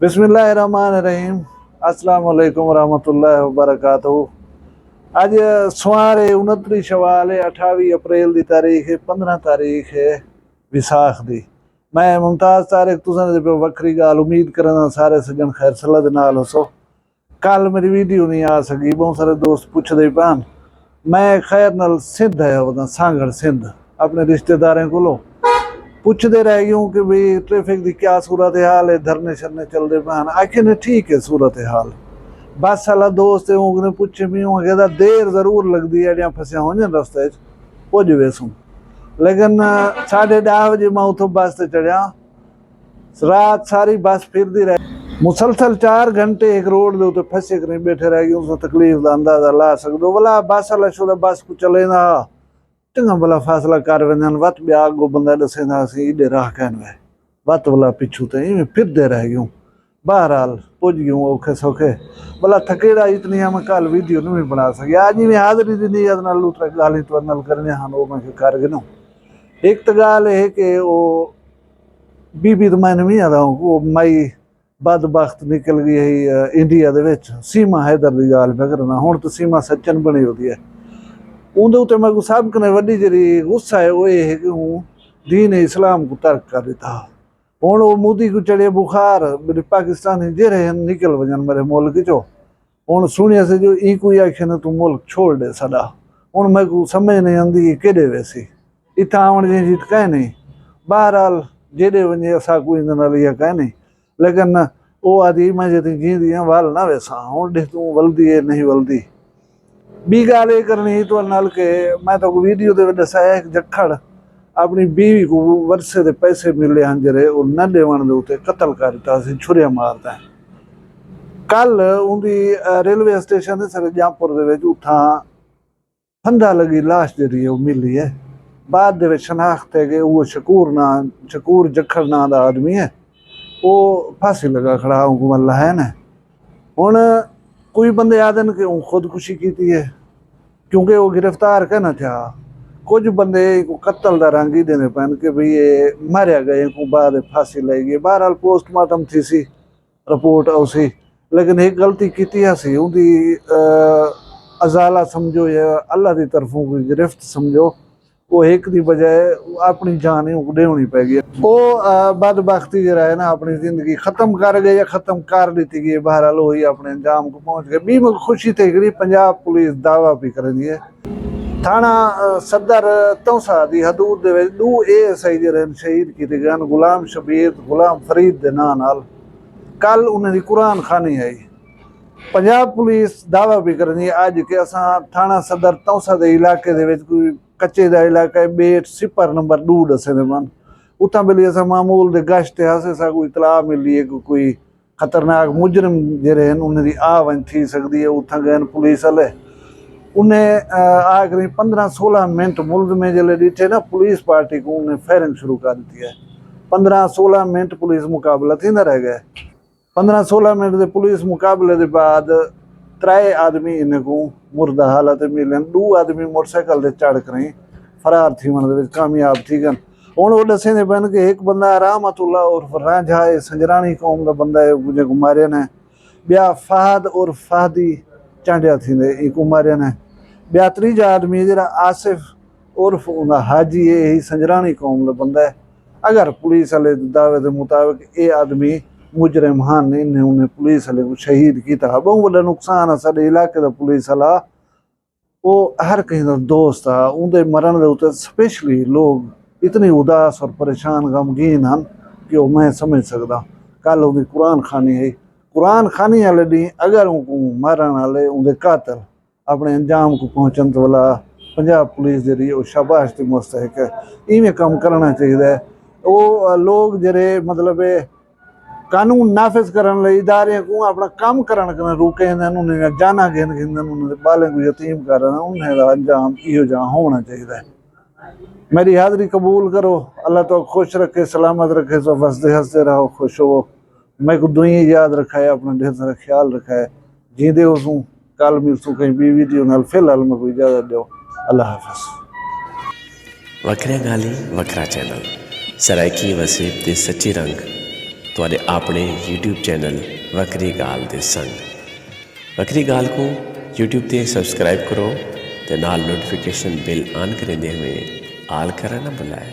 बिस्मिल्लाहिर्रहमानिर्रहीम। अस्सलाम वालेकुम रहमतुल्लाहि व बरकातहू। अज सोमवार है 29 शवाल है 28 अप्रैल की तारीख है 15 तारीख है विसाख दी। मैं मुमताज तारिक तुसां दे पे वक्री गाल उम्मीद करना सारे सज्जन खैर सलाह दे नाल होसो। कल मेरी वीडियो नहीं आ सकी, बहुत सारे दोस्त पुछदे पान। मैं खैर नाल सिंध है वदा सांगड़ सिंध अपने रिश्तेदारों को पुछते रह गए कि भाई ट्रैफिक की क्या सूरत हाल है, धरने शरने चलते पान। आखिर ने ठीक है सूरत हाल। बस वाला दोस्त है उन्हें पूछे भी कहता देर जरूर लगती है, जहाँ फंसिया हो जाए रस्ते पुज वेसूँ, लेकिन 10:30 बजे मैं उतो बस से चढ़िया। रात सारी बस फिरती रही, मुसलसल 4 घंटे एक रोड के उत्ते फंसे कर बैठे रह गए। उस तकलीफ का अंदाजा ला सकते भला बस वाला शुदा बस को चले ना चंगा भला फासला कर वजन वत ब्या अगो बंदा दसेंदा सी इडे राह कहन वे वत वाला पिछू ते इवें फिरदे रह गयूं। बहरहाल पुज गयूं औखे सौखे। भला थकेड़ा इतनी मैं कल वीडियो नहीं बना सकिया। आज में हाजरी दी नीयत नाल लूटरा गाली तो नाल करने हां वो मैं कर गनो। एक तो गाल है कि वो बीबी तो मैंने नहीं आता वो मई बदबख्त निकल गई है इंडिया दे विच। सीमा हैदर दी गाल पे करना हुण तो सीमा सच्चन बनी होती है। उनके उत्ते मैं सब कने वड्डी जी गुस्सा है वो ये है कि हूँ दीन इस्लाम को तर्क कर दिता। हुण वो मोदी को चढ़े बुखार मेरे पाकिस्तानी जेरे निकल वजन मेरे मुल्क चो। हुण सुनिया से जो ई कोई आखे न तू मुल्क छोड़ दे सदा। हुण मैं को समझ नहीं आंदी कि केड़े वैसी इतना आवण जी जीत कह नहीं। बहरहाल जेड़े वजे असा कोई इन नाल या कह नहीं, लेकिन वो आदि मैं जी जींदी वाल ना वैसा। हुण देख तू वलदी है नहीं वलदी। बी गाल ये करनी तो नाल के मैं तो वीडियो दे दसाया एक जखड़ अपनी बीवी को वर्षे दे पैसे मिले हैं जरे वो न देवन दे उते कत्ल कर दिता सी, छुरिया मारदा है। कल उनकी रेलवे स्टेशन दे सरजापुर दे विच उथा फंदा लगी लाश जरी वो मिली है। बाद दे विच शनाख्त है कि वो शकूर जखड़ ना दा आदमी है। वो फांसी लगा खड़ा हुकूमत है ना। हुण कोई बंदे आदन के खुदकुशी की है क्योंकि वो गिरफ्तार कहना था। कुछ बंदे को कत्ल का रंग ही देने पैन कि भाई ये मारिया गए को बाद फांसी लाई गई। बहरहाल पोस्टमार्टम थी सी रिपोर्ट उसी, लेकिन एक गलती की सी उनकी अजाला समझो या अल्लाह की तरफों कोई गिरफ्त समझो। वो एक दी बजाय अपनी जान ही देनी पै गई। वो बदबख्ती जरा है ना अपनी जिंदगी खत्म कर गए या खत्म कर दी गई। बहरहाल वही अपने अंजाम को पहुंच गए। भी मुझे खुशी थी कि पंजाब पुलिस दावा भी कर दी है। थाना सदर तौसा की हदूद दे विच 2 ASI जरे शहीद किए गए। गुलाम शबीर गुलाम फरीद के नाम नाल कल उन्हें कुरान खानी आई। पंजाब पुलिस दावा भी कर दी अज कि असा थाना सदर तौसा के इलाके दे विच कोई कच्चे का इलाका है बेट सिपर नंबर 2 दसे मन उतना बेली असा मामूल दे गश्त हासे सा कोई इतला मिली है कि कोई खतरनाक मुजरम जरे उन्हें आ वन थी सकती है। उतना गए पुलिस वाले उन्हें आखिरी 15-16 मिनट मुल्क में जले डिठे ना पुलिस पार्टी को उन्हें फायरिंग शुरू कर दी है। 15-16 मिनट पुलिस मुकाबला थी ना रह गए। 15-16 मिनट के पुलिस मुकाबले के बाद 3 आदमी इन्हें को मुर्दा हालत मिले। 2 आदमी मोटरसाइकिल से चढ़ कर फरार थी मन कामयाब थी गन। हुण वो दसे पैन कि एक बंदा रहमतुल्ला उर्फ रांझा है संजरानी कौम का बंदा है मुझे मारिया ने। ब्या फहद और फहदी चांडिया थी को मारिया ने। ब्या 3 आदमी जरा आसिफ उर्फ हाजी है यही संजरानी कौम का बंदा है। अगर पुलिस वाले दावे के मुताबिक ये आदमी मुजरम हाँ इन्हें उन्हें पुलिस वाले को शहीद किया। बहुत बड़ा नुकसान है साडे इलाके का। पुलिस वाला वो हर कहीं का दोस्त था। उनके मरण के उत्ते स्पेशली लोग इतनी उदास और परेशान गमगीन हैं कि वो मैं समझ सकता। कल उनकी कुरान खानी है। कुरान खानी वाले दी अगर उनको मारन वाले उनके कातल अपने अंजाम को पहुँचन तो वाला पंजाब पुलिस जी वो शाबाश की मुस्तहक है। इवें काम करना चाहिए। वो लोग जरे मतलब कानून नाफिज करने इदारे को अपना काम करन रोके उन्हें जाना गिन गिन उन्हें बालें को यतीम कर उन्हें अंजाम इहो जहाँ होना चाहिए। मेरी हाज़री कबूल करो। अल्लाह तो खुश रखे सलामत रखे सो हंसते हंसते रहो खुश हो। मैं को दुई याद रखा है अपना ढेर सारा ख्याल रखा है। जींदे हो कल मिलसूँ कहीं भी वीडियो नाल। फिलहाल मैं कोई इजाज़त दो। अल्लाह हाफ़िज़। वखरा गाली वखरा चैनल सराइकी वसीब ते सच्ची रंग ਤੁਹਾਡੇ ਆਪਣੇ YouTube ਚੈਨਲ ਵੱਖਰੀ ਗੱਲ ਦੇ ਸੰਗ। ਵੱਖਰੀ ਗੱਲ को YouTube ਤੇ ਸਬਸਕ੍ਰਾਈਬ ਕਰੋ ਤੇ ਨਾਲ ਨੋਟੀਫਿਕੇਸ਼ਨ ਬਿਲ ਆਨ ਕਰਦੇ ਹੋਏ ਆਲ ਕਰਨਾ ਨਾ ਭੁਲਾਏ।